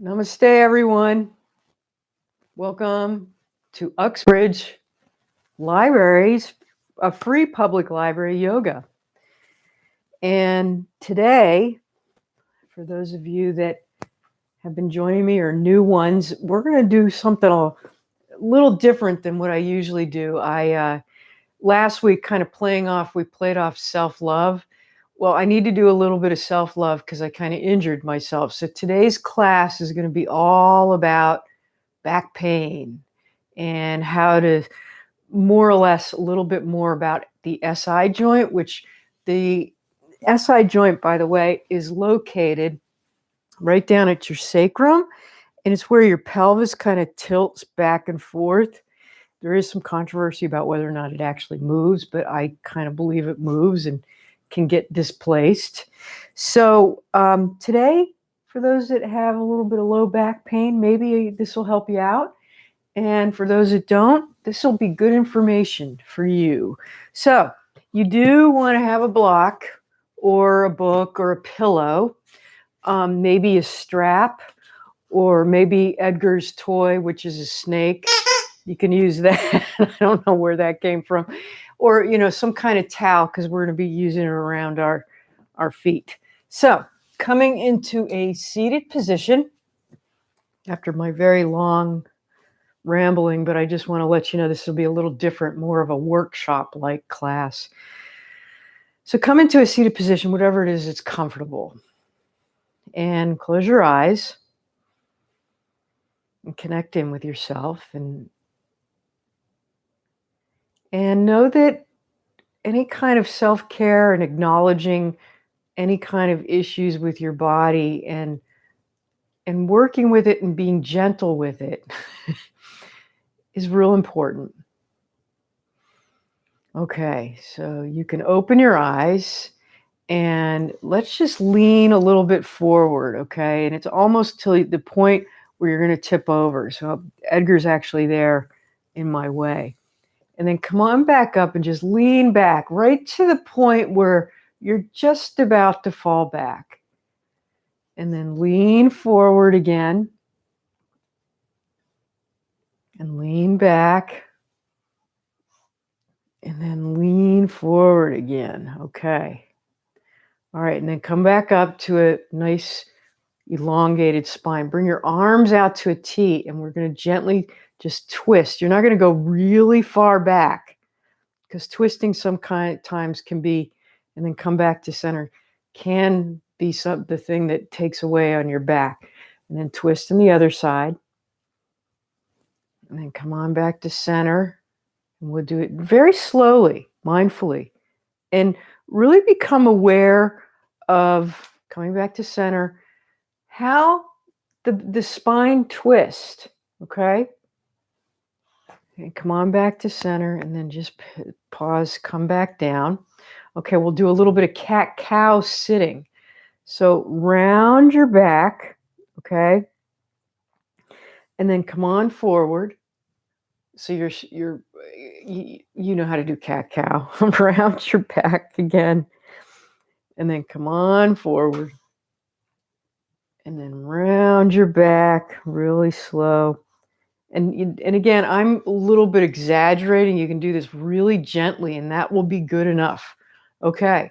Namaste, everyone. Welcome to Uxbridge Libraries, a free public library yoga. And today, for those of you that have been joining me or new ones, we're going to do something a little different than what I usually do. Last week, kind of we played off self-love. Well, I need to do a little bit of self-love because I kind of injured myself. So today's class is going to be all about back pain and how to more or less a little bit more about the SI joint, which the SI joint, by the way, is located right down at your sacrum, and it's where your pelvis kind of tilts back and forth. There is some controversy about whether or not it actually moves, but I kind of believe it moves and can get displaced. So today, for those that have a little bit of low back pain, maybe this will help you out. And for those that don't, this will be good information for you. So you do want to have a block or a book or a pillow, maybe a strap, or maybe Edgar's toy, which is a snake. You can use that. I don't know where that came from. Or, some kind of towel, because we're going to be using it around our feet. So coming into a seated position after my very long rambling, but I just want to let you know this will be a little different, more of a workshop-like class. So come into a seated position, whatever it is, it's comfortable. And close your eyes and connect in with yourself and know that any kind of self-care and acknowledging any kind of issues with your body and working with it and being gentle with it is real important. Okay, so you can open your eyes and let's just lean a little bit forward, okay? And it's almost till the point where you're going to tip over. So Edgar's actually there in my way. And then come on back up and just lean back right to the point where you're just about to fall back. And then lean forward again. And lean back. And then lean forward again. Okay. All right. And then come back up to a nice elongated spine. Bring your arms out to a T. And we're going to gently just twist. You're not going to go really far back, because twisting sometimes can be, and then come back to center, can be the thing that takes away on your back. And then twist on the other side. And then come on back to center. And we'll do it very slowly, mindfully. And really become aware of, coming back to center, how the spine twists, okay? And come on back to center, and then just pause, come back down. Okay, we'll do a little bit of cat-cow sitting. So round your back, okay? And then come on forward. So you know how to do cat-cow. Round your back again. And then come on forward. And then round your back really slow. And again, I'm a little bit exaggerating. You can do this really gently, and that will be good enough. Okay.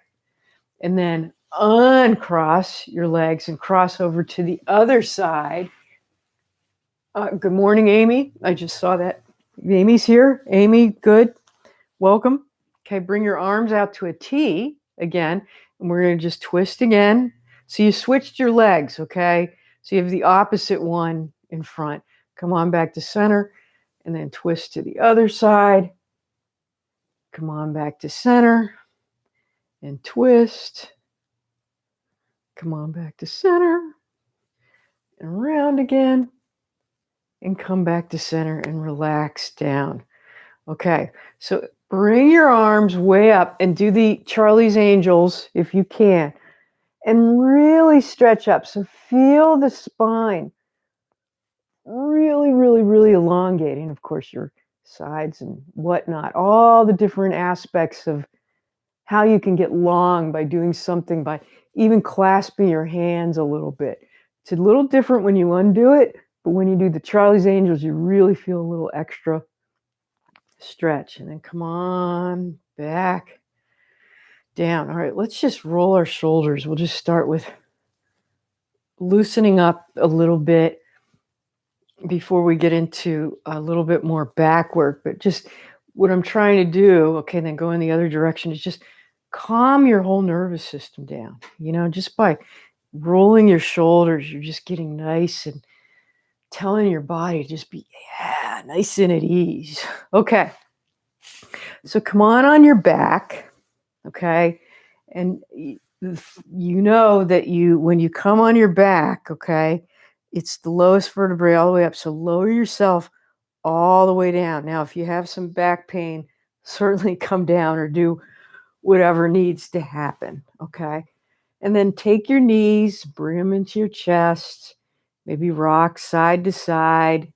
And then uncross your legs and cross over to the other side. Good morning, Amy. I just saw that. Amy's here. Amy, good. Welcome. Okay, bring your arms out to a T again, and we're going to just twist again. So you switched your legs, okay? So you have the opposite one in front. Come on back to center, and then twist to the other side. Come on back to center, and twist. Come on back to center, and around again, and come back to center and relax down. Okay, so bring your arms way up and do the Charlie's Angels if you can, and really stretch up. So feel the spine really, really, really elongating. Of course, your sides and whatnot, all the different aspects of how you can get long by doing something, by even clasping your hands a little bit. It's a little different when you undo it, but when you do the Charlie's Angels, you really feel a little extra stretch. And then come on back down. All right, let's just roll our shoulders. We'll just start with loosening up a little bit before we get into a little bit more back work. But just what I'm trying to do, okay, then go in the other direction, is just calm your whole nervous system down. You know, just by rolling your shoulders, you're just getting nice and telling your body to just be, yeah, nice and at ease. Okay. So come on your back, okay? And you know that when you come on your back, okay, it's the lowest vertebrae all the way up. So lower yourself all the way down. Now, if you have some back pain, certainly come down or do whatever needs to happen, okay? And then take your knees, bring them into your chest, maybe rock side to side.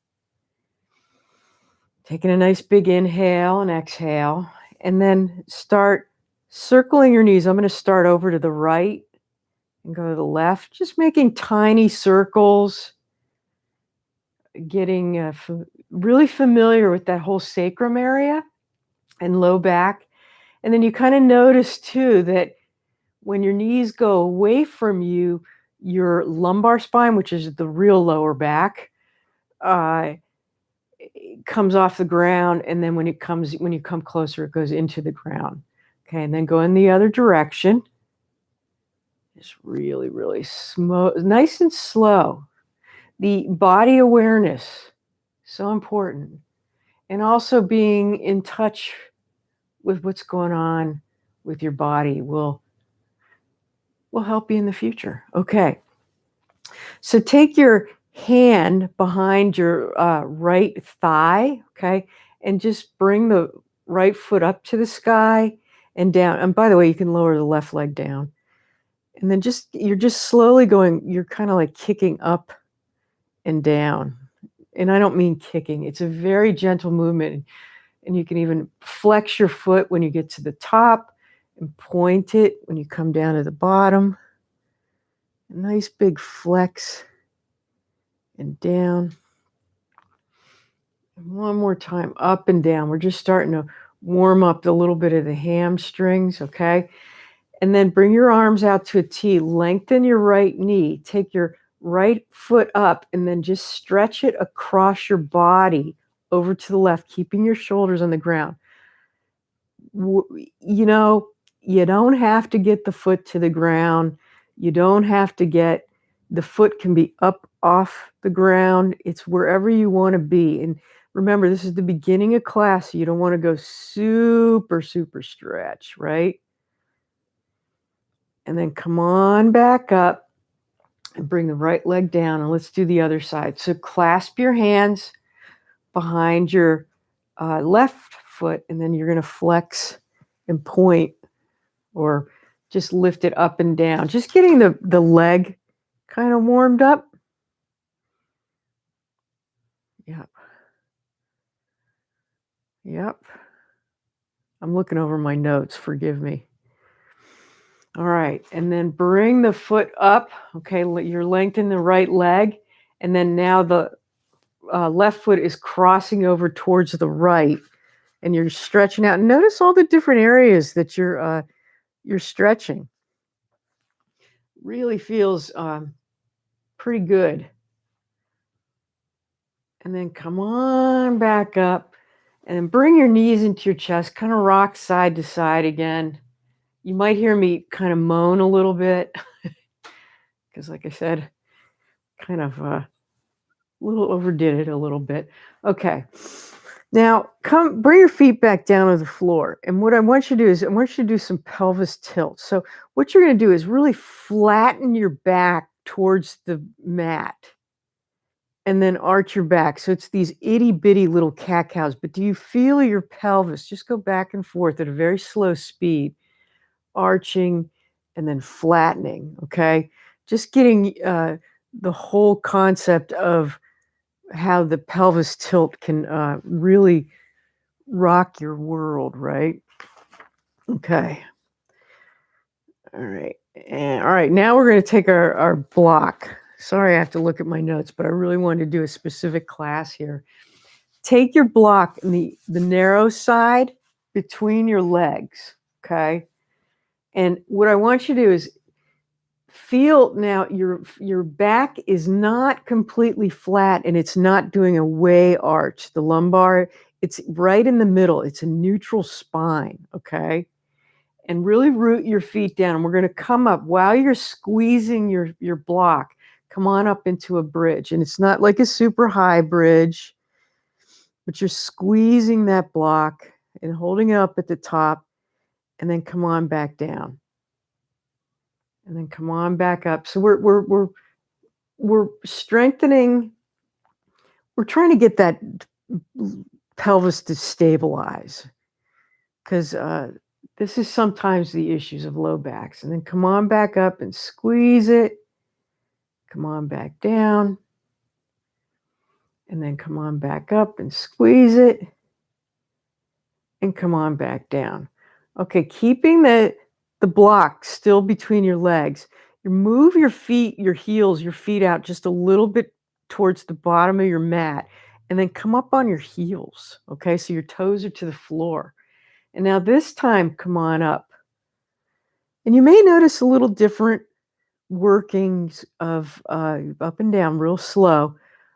Taking a nice big inhale and exhale, and then start circling your knees. I'm going to start over to the right and go to the left, just making tiny circles, getting really familiar with that whole sacrum area and low back. And then you kind of notice too that when your knees go away from you, your lumbar spine, which is the real lower back, it comes off the ground, and then when you come closer, it goes into the ground. Okay, and then go in the other direction. Just really, really nice and slow. The body awareness, so important. And also being in touch with what's going on with your body will help you in the future. Okay. So take your hand behind your right thigh, okay, and just bring the right foot up to the sky and down. And by the way, you can lower the left leg down. And then you're just slowly you're kind of like kicking up and down. And I don't mean kicking. It's a very gentle movement. And you can even flex your foot when you get to the top and point it when you come down to the bottom. A nice big flex and down. And one more time, up and down. We're just starting to warm up a little bit of the hamstrings, okay? And then bring your arms out to a T. Lengthen your right knee. Take your right foot up and then just stretch it across your body over to the left, keeping your shoulders on the ground. You know, you don't have to get the foot to the ground. You don't have to the foot can be up off the ground. It's wherever you want to be. And remember, this is the beginning of class. So you don't want to go super, super stretch, right? And then come on back up and bring the right leg down. And let's do the other side. So clasp your hands behind your left foot, and then you're going to flex and point or just lift it up and down. Just getting the leg kind of warmed up. Yep. Yep. I'm looking over my notes. Forgive me. All right. And then bring the foot up. Okay. You're lengthening the right leg. And then now the left foot is crossing over towards the right. And you're stretching out. Notice all the different areas that you're stretching. Really feels pretty good. And then come on back up and then bring your knees into your chest, kind of rock side to side again. You might hear me kind of moan a little bit because, like I said, kind of a little overdid it a little bit. Okay. Now, bring your feet back down to the floor. And what I want you to do is I want you to do some pelvis tilt. So what you're going to do is really flatten your back towards the mat and then arch your back. So it's these itty bitty little cat cows. But do you feel your pelvis? Just go back and forth at a very slow speed, arching and then flattening. Okay. Just getting the whole concept of how the pelvis tilt can really rock your world, right? Okay. All right. And all right, now we're going to take our block. Sorry, I have to look at my notes, but I really wanted to do a specific class here. Take your block in the narrow side between your legs, okay? And what I want you to do is feel now your back is not completely flat and it's not doing a way arch. The lumbar, it's right in the middle. It's a neutral spine, okay? And really root your feet down. And we're going to come up while you're squeezing your block. Come on up into a bridge. And it's not like a super high bridge, but you're squeezing that block and holding it up at the top, and then come on back down. And then come on back up. So we're strengthening. We're trying to get that pelvis to stabilize, because this is sometimes the issues of low backs. And then come on back up and squeeze it. Come on back down. And then come on back up and squeeze it. And come on back down. Okay, keeping the block still between your legs. You move your feet, your heels, your feet out just a little bit towards the bottom of your mat. And then come up on your heels. Okay, so your toes are to the floor. And now this time, come on up. And you may notice a little different workings of up and down, real slow,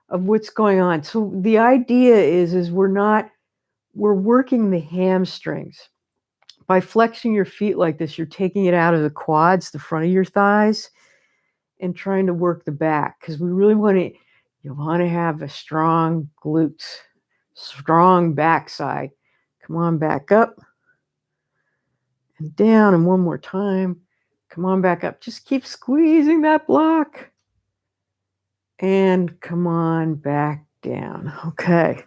of what's going on. So the idea is we're working the hamstrings. By flexing your feet like this, you're taking it out of the quads, the front of your thighs, and trying to work the back, because we really you want to have a strong glutes, strong backside. Come on back up and down, and one more time. Come on back up. Just keep squeezing that block. And come on back down. Okay.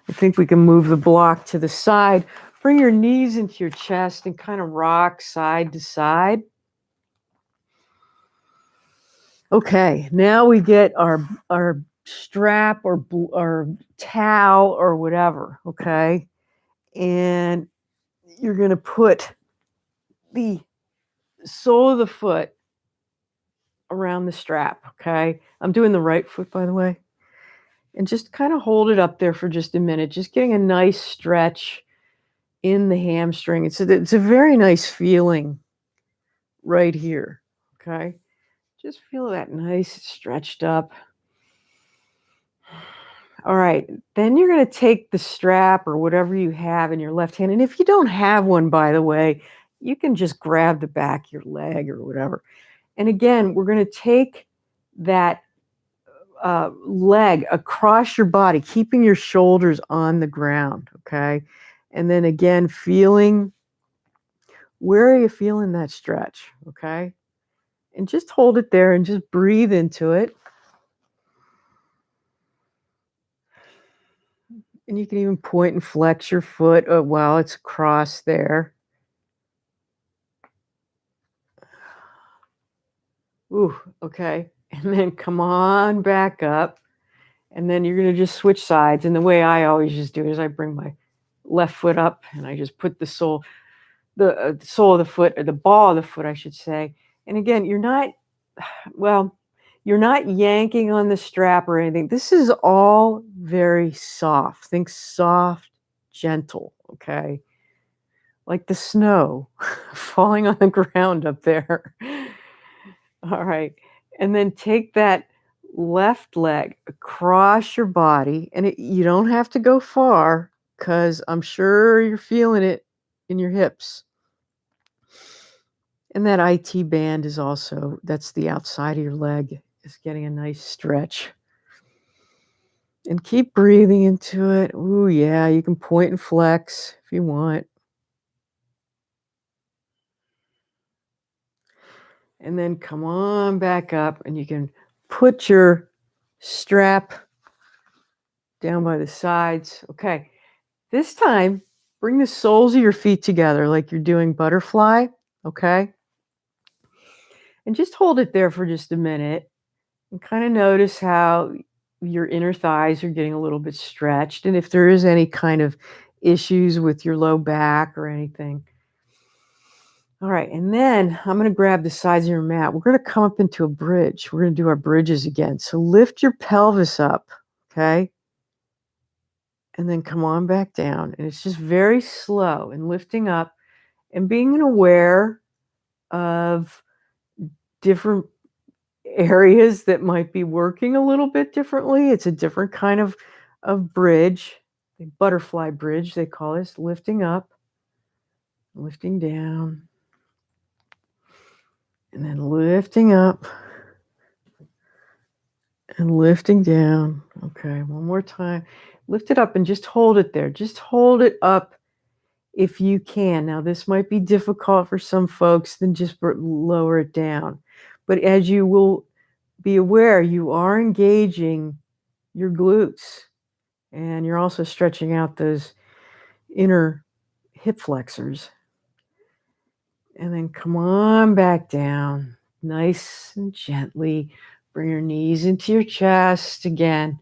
I think we can move the block to the side. Bring your knees into your chest and kind of rock side to side. Okay, now we get our strap or towel or whatever, okay? And you're going to put the sole of the foot around the strap, okay? I'm doing the right foot, by the way. And just kind of hold it up there for just a minute, just getting a nice stretch in the hamstring. It's a very nice feeling right here, okay? Just feel that nice stretched up. All right, then you're going to take the strap or whatever you have in your left hand. And if you don't have one, by the way, you can just grab the back of your leg or whatever. And again, we're going to take that leg across your body, keeping your shoulders on the ground, okay? And then again, where are you feeling that stretch, okay? And just hold it there and just breathe into it. And you can even point and flex your foot while it's across there. Ooh, okay. And then come on back up. And then you're going to just switch sides. And the way I always just do it is I bring my left foot up and I just put the sole of the foot, or the ball of the foot, I should say. And again, you're not yanking on the strap or anything. This is all very soft. Think soft, gentle, okay? Like the snow falling on the ground up there. All right. And then take that left leg across your body. And you don't have to go far, because I'm sure you're feeling it in your hips. And that IT band is also, that's the outside of your leg, is getting a nice stretch. And keep breathing into it. Ooh, yeah, you can point and flex if you want. And then come on back up, and you can put your strap down by the sides. Okay, this time, bring the soles of your feet together like you're doing butterfly, okay? And just hold it there for just a minute and kind of notice how your inner thighs are getting a little bit stretched. And if there is any kind of issues with your low back or anything. All right, and then I'm going to grab the sides of your mat. We're going to come up into a bridge. We're going to do our bridges again. So lift your pelvis up, okay? And then come on back down. And it's just very slow and lifting up and being aware of different areas that might be working a little bit differently. It's a different kind of bridge, the butterfly bridge, they call this, lifting up, lifting down, and then lifting up and lifting down. Okay, one more time. Lift it up and just hold it there. Just hold it up if you can. Now, this might be difficult for some folks, then just lower it down. But as you will be aware, you are engaging your glutes and you're also stretching out those inner hip flexors. And then come on back down, nice and gently. Bring your knees into your chest again,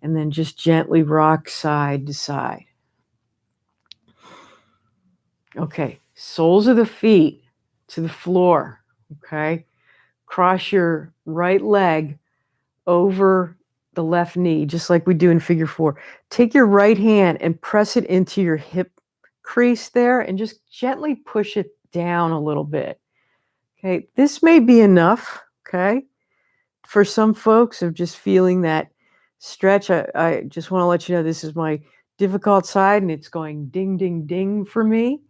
and then just gently rock side to side. Okay, soles of the feet to the floor, okay? Cross your right leg over the left knee, just like we do in figure 4. Take your right hand and press it into your hip crease there and just gently push it down a little bit. Okay, this may be enough, okay? For some folks of just feeling that stretch, I just want to let you know this is my difficult side and it's going ding, ding, ding for me.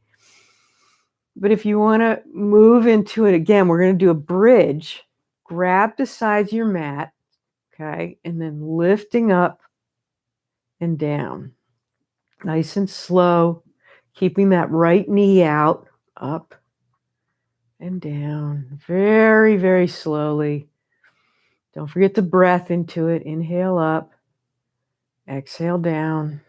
But if you want to move into it again, we're going to do a bridge. Grab the sides of your mat, okay, and then lifting up and down. Nice and slow, keeping that right knee out, up and down, very, very slowly. Don't forget the breath into it. Inhale up, exhale down.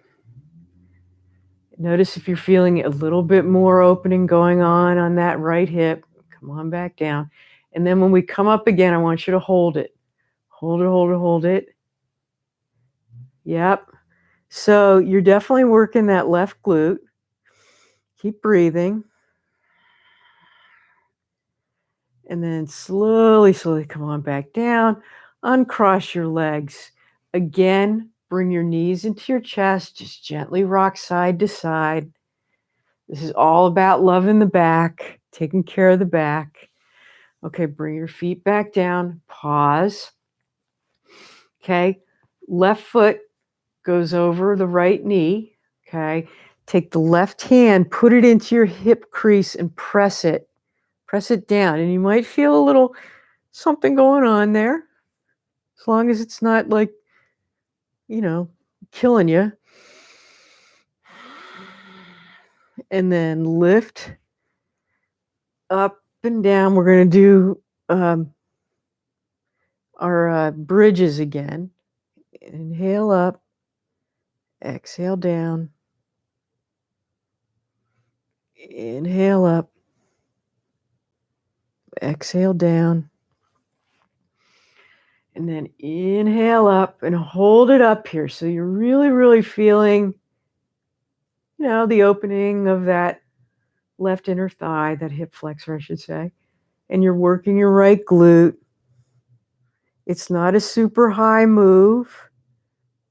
Notice if you're feeling a little bit more opening going on that right hip. Come on back down. And then when we come up again, I want you to hold it. Hold it, hold it, hold it. Yep. So you're definitely working that left glute. Keep breathing. And then slowly, slowly come on back down. Uncross your legs. Again, bring your knees into your chest. Just gently rock side to side. This is all about loving the back, taking care of the back. Okay, bring your feet back down. Pause. Okay, left foot goes over the right knee. Okay, take the left hand, put it into your hip crease and press it. Press it down. And you might feel a little something going on there. As long as it's not like, killing you. And then lift up and down. We're going to do our bridges again. Inhale up, exhale down. Inhale up, exhale down. And then inhale up and hold it up here. So you're really, really feeling, the opening of that left inner thigh, that hip flexor, I should say. And you're working your right glute. It's not a super high move.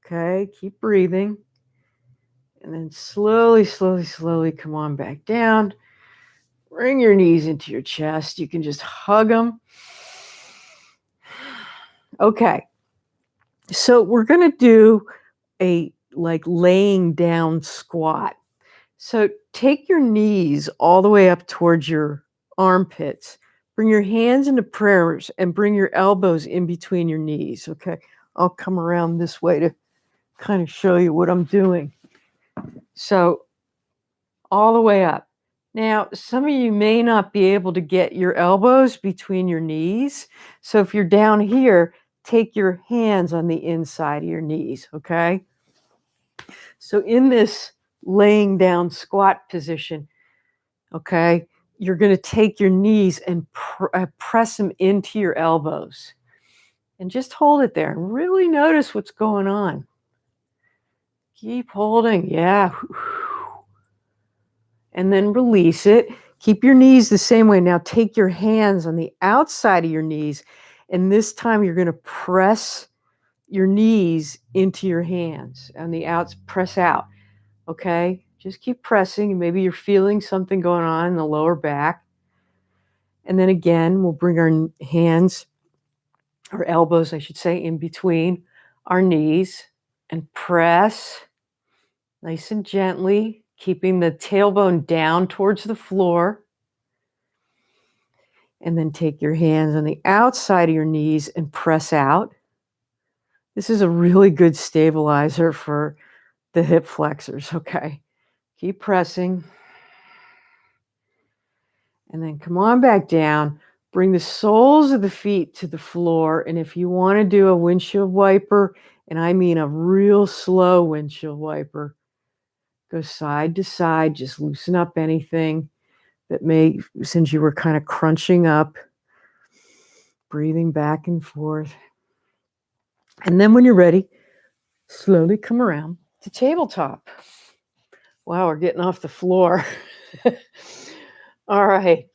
Okay, keep breathing. And then slowly, slowly, slowly come on back down. Bring your knees into your chest. You can just hug them. Okay, so we're going to do a laying down squat. So take your knees all the way up towards your armpits. Bring your hands into prayers and bring your elbows in between your knees. Okay, I'll come around this way to kind of show you what I'm doing. So all the way up. Now, some of you may not be able to get your elbows between your knees. So if you're down here, take your hands on the inside of your knees, okay? So in this laying down squat position, okay, you're going to take your knees and press them into your elbows. And just hold it there. Really notice what's going on. Keep holding. Yeah. And then release it. Keep your knees the same way. Now take your hands on the outside of your knees, and this time you're going to press your knees into your hands on the outs. Press out. Okay? Just keep pressing. Maybe you're feeling something going on in the lower back. And then again, we'll bring our hands, or elbows, I should say, in between our knees and press nice and gently, keeping the tailbone down towards the floor. And then take your hands on the outside of your knees and press out. This is a really good stabilizer for the hip flexors, okay? Keep pressing. And then come on back down. Bring the soles of the feet to the floor. And if you want to do a windshield wiper, and I mean a real slow windshield wiper, go side to side, just loosen up anything that may, since you were kind of crunching up, breathing back and forth. And then when you're ready, slowly come around to tabletop. Wow, we're getting off the floor. All right.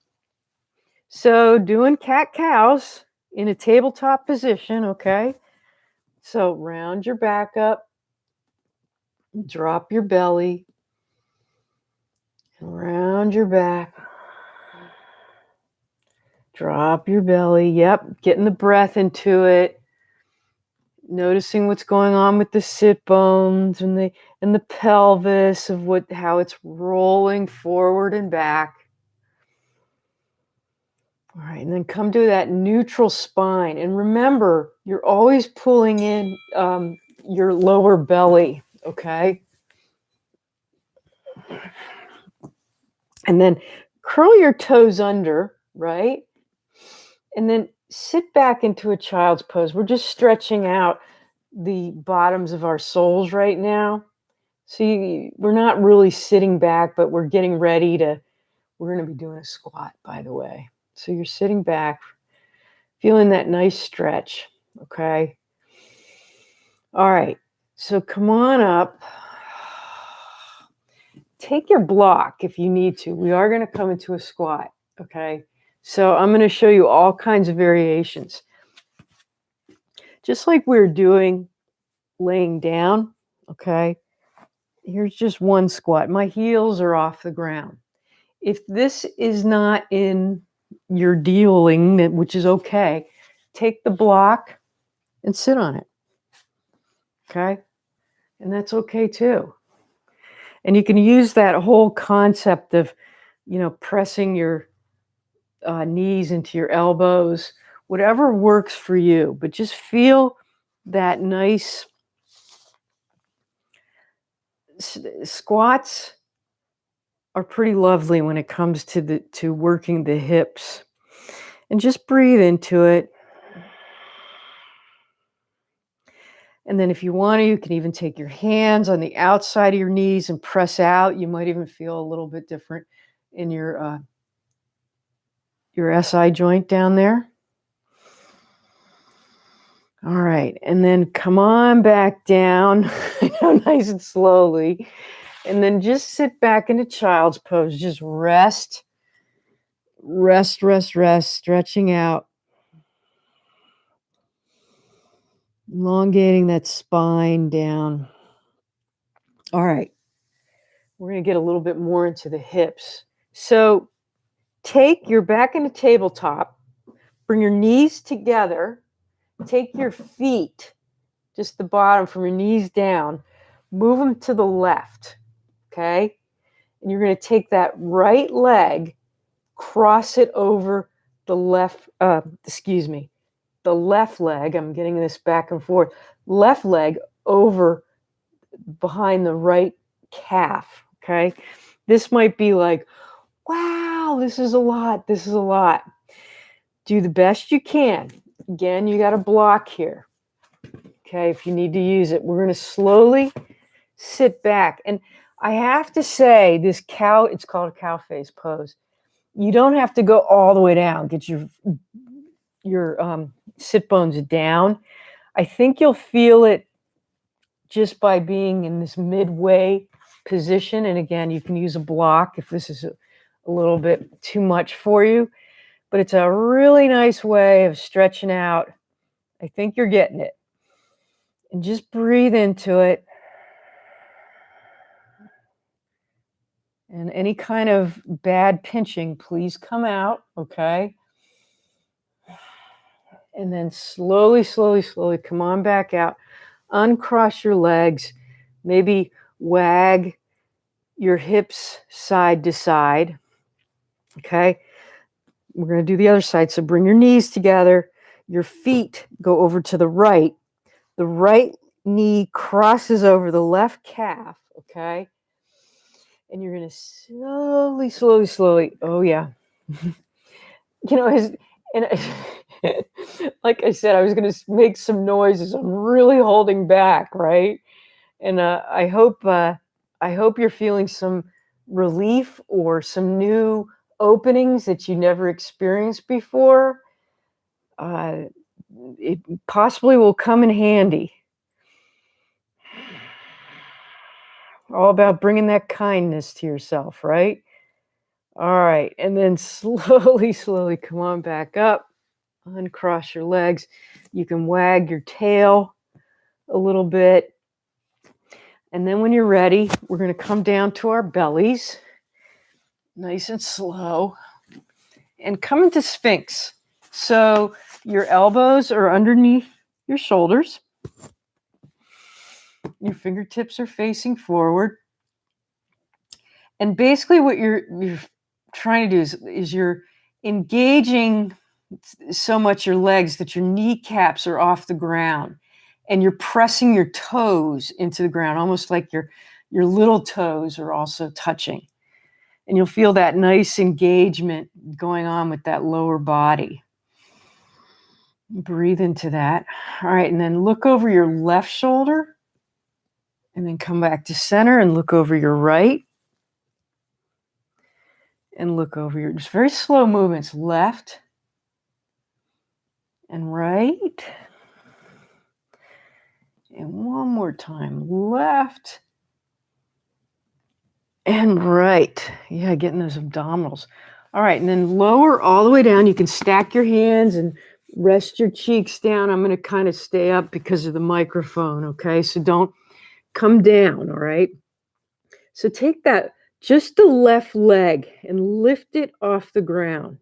So doing cat-cows in a tabletop position, okay? So round your back up, drop your belly, and round your back. Drop your belly. Yep, getting the breath into it. Noticing what's going on with the sit bones and the pelvis of how it's rolling forward and back. All right, and then come to that neutral spine. And remember, you're always pulling in your lower belly, okay? And then curl your toes under, right? And then sit back into a child's pose. We're just stretching out the bottoms of our soles right now. So we're not really sitting back, but we're getting ready to, we're going to be doing a squat, by the way. So you're sitting back, feeling that nice stretch, okay? All right, so come on up. Take your block if you need to. We are going to come into a squat, okay? So I'm going to show you all kinds of variations. Just like we're doing laying down, okay? Here's just one squat. My heels are off the ground. If this is not in your dealing, which is okay, take the block and sit on it, okay? And that's okay too. And you can use that whole concept of, pressing your knees into your elbows, whatever works for you, but just feel that nice squats are pretty lovely when it comes to working the hips. And just breathe into it. And then if you want to, you can even take your hands on the outside of your knees and press out. You might even feel a little bit different in your SI joint down there. All right, and then come on back down, nice and slowly. And then just sit back into child's pose. Just rest, stretching out. Elongating that spine down. All right, we're going to get a little bit more into the hips. So take your back into tabletop, bring your knees together, take your feet, just the bottom from your knees down, move them to the left, okay? And you're going to take that right leg, cross it over the left, the left leg, I'm getting this back and forth, left leg over behind the right calf, okay? This might be like, wow, this is a lot. Do the best you can. Again, you got a block here, okay, if you need to use it. We're going to slowly sit back. And I have to say, this cow, it's called a cow face pose. You don't have to go all the way down. Get your sit bones down. I think you'll feel it just by being in this midway position. And again, you can use a block if this is a little bit too much for you, but it's a really nice way of stretching out. I think you're getting it. And just breathe into it. And any kind of bad pinching, please come out, okay? And then slowly, slowly, slowly come on back out. Uncross your legs. Maybe wag your hips side to side, okay? We're going to do the other side. So bring your knees together. Your feet go over to the right. The right knee crosses over the left calf, okay? And you're going to slowly, slowly, slowly. Oh, yeah. Like I said, I was going to make some noises. I'm really holding back, right? And I hope you're feeling some relief or some new openings that you never experienced before. It possibly will come in handy. All about bringing that kindness to yourself, right? All right. And then slowly, slowly come on back up. Uncross your legs. You can wag your tail a little bit. And then when you're ready, we're going to come down to our bellies. Nice and slow. And come into Sphinx. So your elbows are underneath your shoulders. Your fingertips are facing forward. And basically what you're trying to do is you're engaging so much your legs that your kneecaps are off the ground. And you're pressing your toes into the ground, almost like your little toes are also touching. And you'll feel that nice engagement going on with that lower body. Breathe into that. All right, and then look over your left shoulder. And then come back to center and look over your right. And look over your, just very slow movements, left and right. And one more time, left and right. Yeah, getting those abdominals. All right, and then lower all the way down. You can stack your hands and rest your cheeks down. I'm going to kind of stay up because of the microphone, okay? So don't come down, all right? So take that, just the left leg, and lift it off the ground.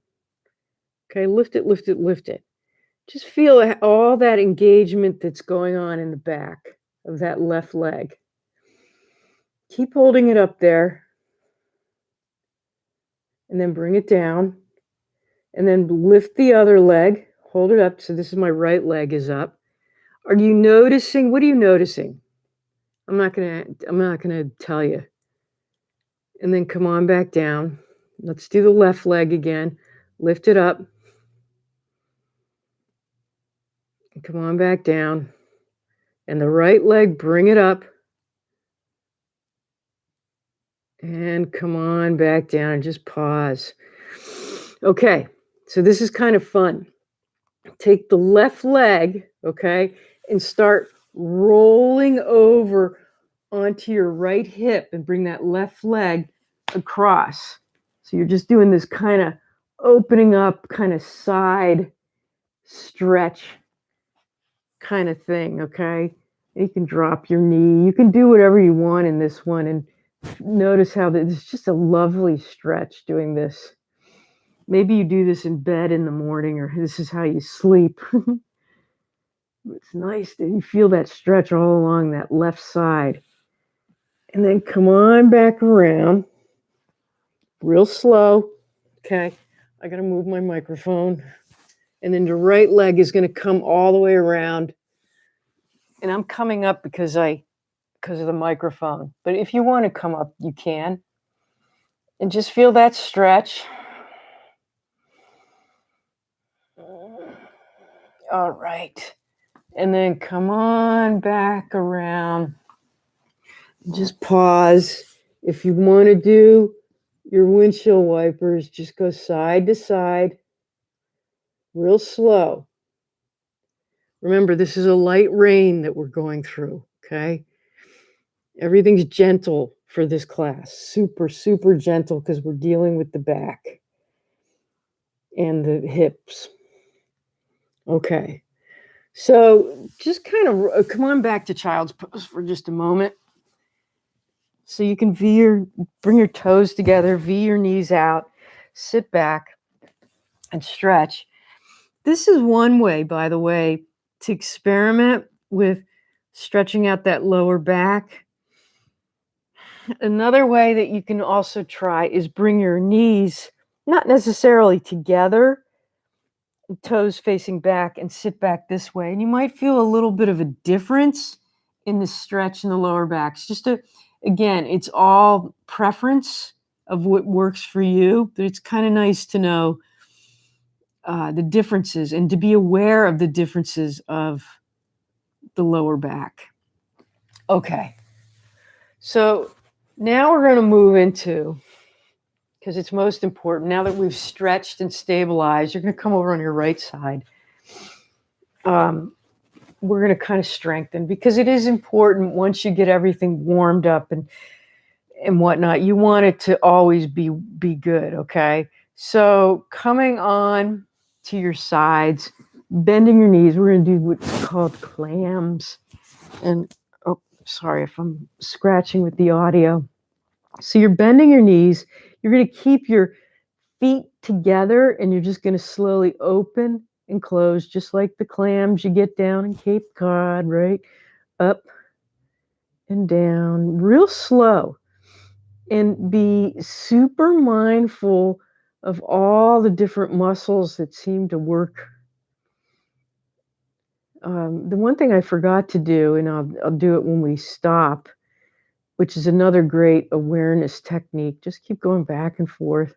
Okay, lift it, lift it, lift it. Just feel all that engagement that's going on in the back of that left leg. Keep holding it up there. And then bring it down. And then lift the other leg. Hold it up. So this is my right leg is up. Are you noticing? What are you noticing? I'm not gonna tell you. And then come on back down. Let's do the left leg again. Lift it up. Come on back down. And the right leg, bring it up. And come on back down and just pause. Okay, so this is kind of fun. Take the left leg, okay, and start rolling over onto your right hip and bring that left leg across. So you're just doing this kind of opening up, kind of side stretch kind of thing, okay? You can drop your knee. You can do whatever you want in this one. And notice how it's just a lovely stretch doing this. Maybe you do this in bed in the morning, or this is how you sleep. It's nice that you feel that stretch all along that left side. And then come on back around. Real slow. Okay, I got to move my microphone. And then the right leg is going to come all the way around. And I'm coming up because of the microphone. But if you want to come up, you can. And just feel that stretch. All right. And then come on back around. Just pause. If you want to do your windshield wipers, just go side to side, real slow. Remember, this is a light rain that we're going through, okay? Everything's gentle for this class. Super, super gentle because we're dealing with the back and the hips. Okay. So just kind of come on back to child's pose for just a moment. So you can bring your toes together, V your knees out, sit back and stretch. This is one way, by the way, to experiment with stretching out that lower back. Another way that you can also try is bring your knees, not necessarily together, toes facing back, and sit back this way. And you might feel a little bit of a difference in the stretch in the lower back. It's just again, it's all preference of what works for you, but it's kind of nice to know the differences and to be aware of the differences of the lower back. Okay. So now we're going to move into, because it's most important, now that we've stretched and stabilized, you're going to come over on your right side. We're going to kind of strengthen, because it is important once you get everything warmed up and whatnot, you want it to always be good, okay? So coming on to your sides, bending your knees, we're going to do what's called clams. And, oh, sorry if I'm scratching with the audio. So you're bending your knees, you're going to keep your feet together, and you're just going to slowly open and close, just like the clams you get down in Cape Cod, right? Up and down, real slow. And be super mindful of all the different muscles that seem to work. The one thing I forgot to do, and I'll do it when we stop, which is another great awareness technique. Just keep going back and forth.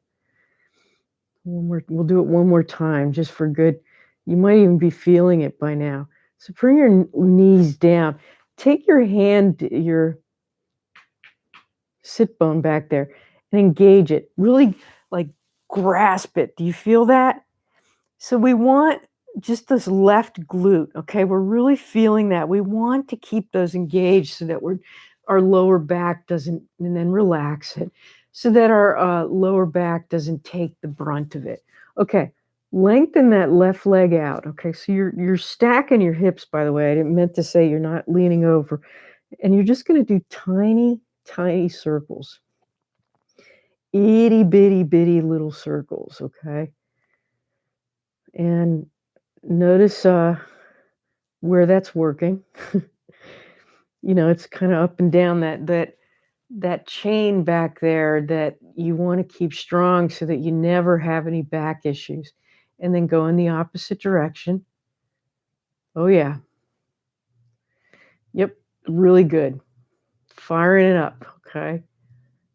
We'll do it one more time, just for good. You might even be feeling it by now. So bring your knees down. Take your hand, your sit bone back there, and engage it. Really, like, grasp it. Do you feel that? So we want just this left glute, okay? We're really feeling that. We want to keep those engaged so that our lower back doesn't, and then relax it, so that our lower back doesn't take the brunt of it. Okay, lengthen that left leg out. Okay, so you're stacking your hips, by the way. I didn't meant to say you're not leaning over. And you're just going to do tiny, tiny circles. Itty bitty bitty little circles, okay? And notice where that's working. It's kind of up and down that chain back there that you want to keep strong so that you never have any back issues. And then go in the opposite direction. Oh yeah. Yep, really good. Firing it up, okay?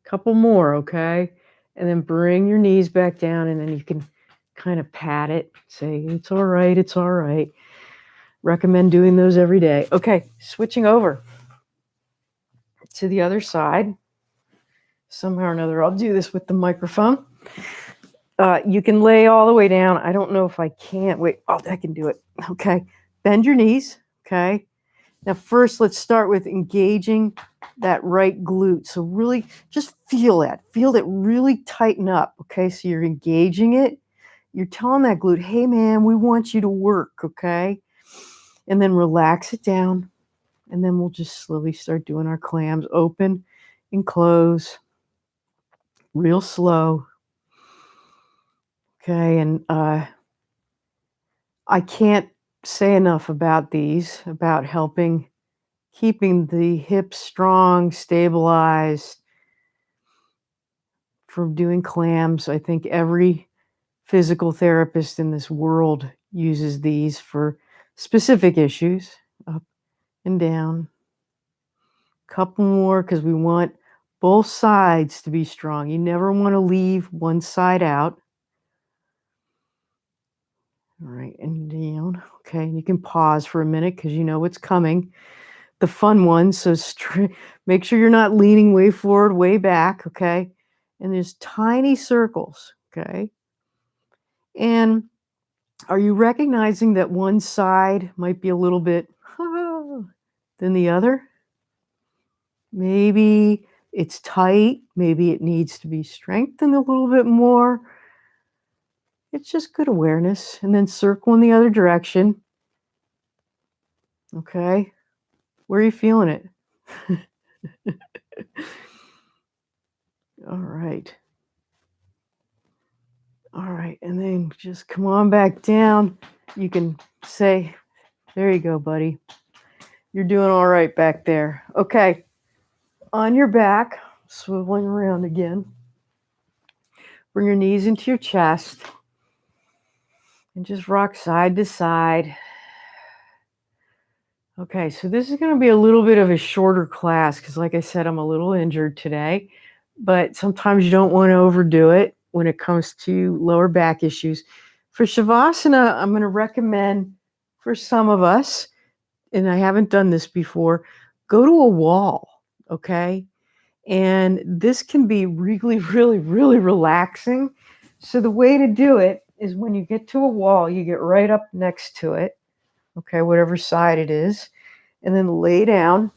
Couple more, okay? And then bring your knees back down, and then you can kind of pat it, say, it's all right, it's all right. Recommend doing those every day. Okay, switching over to the other side. Somehow or another, I'll do this with the microphone. You can lay all the way down. I don't know if I can. Wait, I can do it. Okay, bend your knees, okay? Now first, let's start with engaging that right glute. So really just feel that. Feel it really tighten up, okay? So you're engaging it. You're telling that glute, hey, man, we want you to work, okay? And then relax it down. And then we'll just slowly start doing our clams. Open and close. Real slow. Okay, and I can't say enough about these, about helping keeping the hips strong, stabilized, from doing clams. I think every physical therapist in this world uses these for specific issues. Up and down. Couple more, because we want both sides to be strong. You never want to leave one side out. All right, and down. Okay, and you can pause for a minute because you know what's coming. The fun one. So make sure you're not leaning way forward, way back, okay? And there's tiny circles, okay? And are you recognizing that one side might be a little bit than the other? Maybe it's tight. Maybe it needs to be strengthened a little bit more. It's just good awareness. And then circle in the other direction. Okay. Where are you feeling it? All right. All right. And then just come on back down. You can say, there you go, buddy. You're doing all right back there. Okay. On your back, swiveling around again. Bring your knees into your chest and just rock side to side. Okay, so this is going to be a little bit of a shorter class because, like I said, I'm a little injured today, but sometimes you don't want to overdo it when it comes to lower back issues. For Savasana, I'm going to recommend for some of us, and I haven't done this before, go to a wall, okay? And this can be really, really, really relaxing. So the way to do it is when you get to a wall, you get right up next to it, okay, whatever side it is, and then lay down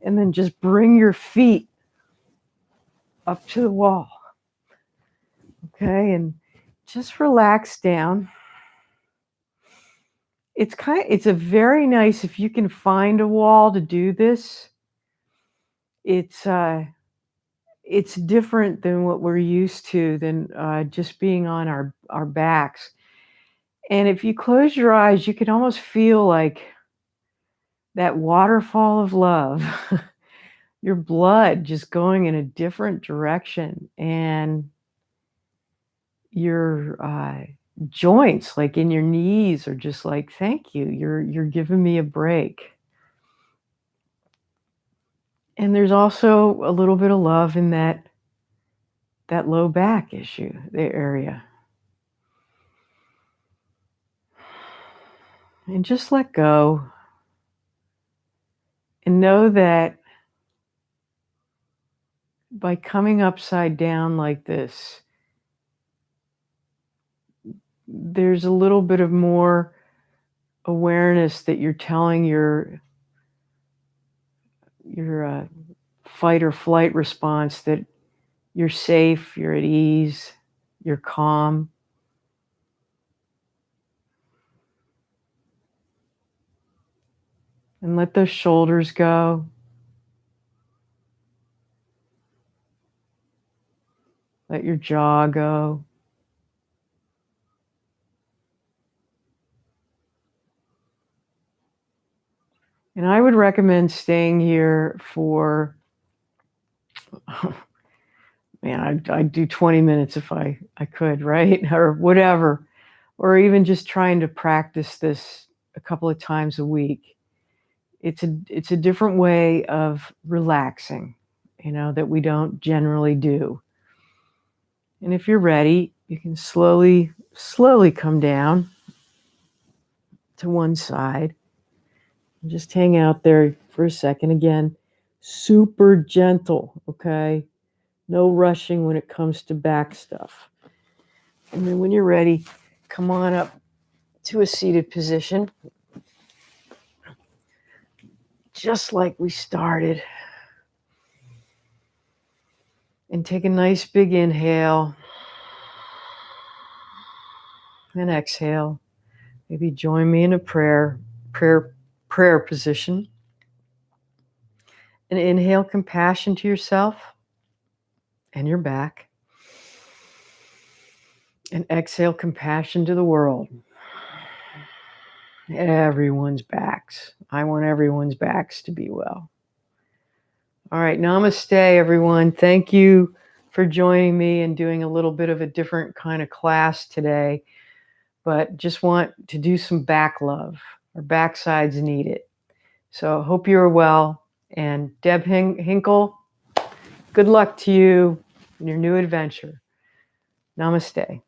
and then just bring your feet up to the wall, okay, and just relax down. It's a very nice, if you can find a wall to do this, it's different than what we're used to, than just being on our backs. And if you close your eyes, you can almost feel like that waterfall of love, your blood just going in a different direction, and your joints, like in your knees, are just like, thank you, you're giving me a break. And there's also a little bit of love in that low back issue, the area. And just let go. And know that by coming upside down like this, there's a little bit of more awareness that you're telling your fight or flight response that you're safe, you're at ease, you're calm. And let those shoulders go. Let your jaw go. And I would recommend staying here for, man, I'd do 20 minutes if I could, right? Or whatever. Or even just trying to practice this a couple of times a week. It's a different way of relaxing, that we don't generally do. And if you're ready, you can slowly come down to one side. And just hang out there for a second. Again, super gentle, okay? No rushing when it comes to back stuff. And then when you're ready, come on up to a seated position. Just like we started. And take a nice big inhale. And exhale. Maybe join me in a prayer position. And inhale compassion to yourself and your back. And exhale compassion to the world. Everyone's backs. I want everyone's backs to be well. All right, namaste, everyone. Thank you for joining me and doing a little bit of a different kind of class today. But just want to do some back love. Our backsides need it. So hope you're well. And Deb Hinkle, good luck to you in your new adventure. Namaste.